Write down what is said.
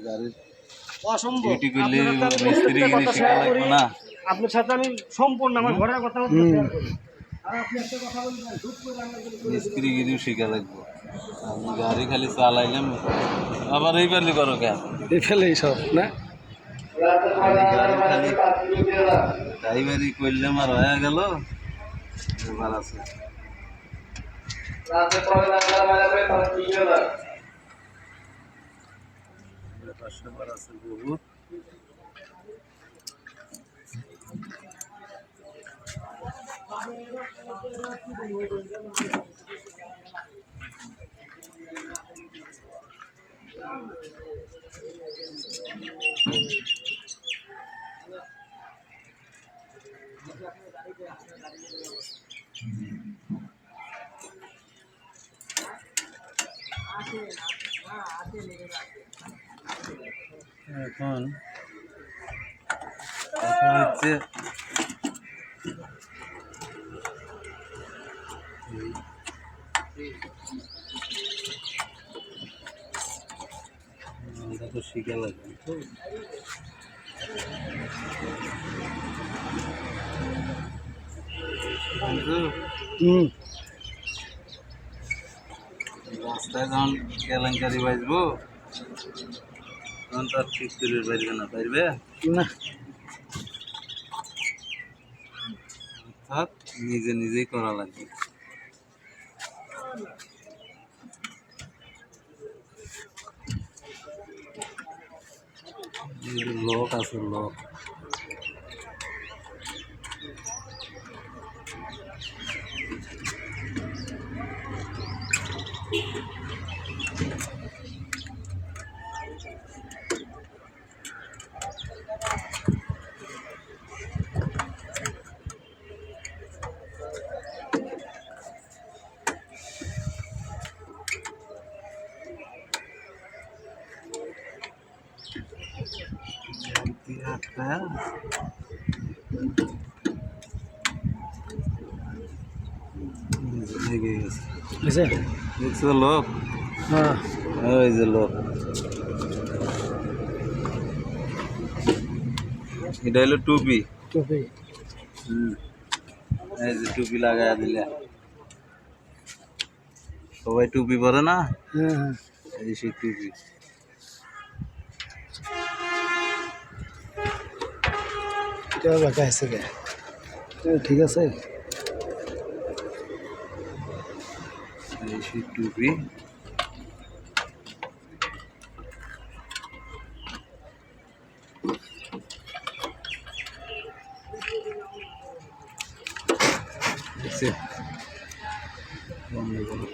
গাড়ির অসম্ভব। ডিউটি করলে আপনার সাথে আমি মিস্ত্রিগিরি কথা শেখা share লাগবে করি। না। আপনার সাথে আমি সম্পূর্ণ আমার ঘরের কথা শেয়ার করি। আর আপনি একটা কথা বলবেন হুট করে আমরা যদি করে দিই। মিস্ত্রিগিরিও শেখা লাগবে। আমি গাড়ি খালি চালাইলাম, আবার এই পারলি করো কেন? এখানেই সব না গাড়ি খালি ড্রাইভারি করলাম আর হয়ে গেল। এবার আছে ব্যাপার আছে বহুত। এখন কথা হচ্ছে এটা তো শিখে লাগবে তো। রাস্তায় যখন কেলেঙ্কারি বাজবো তখন তো আর ঠিক করে পারবে না, পারবে না অর্থাৎ নিজে নিজেই করা লাগবে। লোক আছে লোক, লেগে গেছে। বুঝছে দেখছো লোক, হ্যাঁ ওই যে লোক, এটা হলো টুপি। টুপি এই যে টুপি লাগাই দিলে সবাই টুপি পরে না, হ্যাঁ হ্যাঁ এই সেই টুপি। এটা বাঁকা আছে গে ঠিক আছে এই সেই টুপি। দেখছি বন্ধ করো।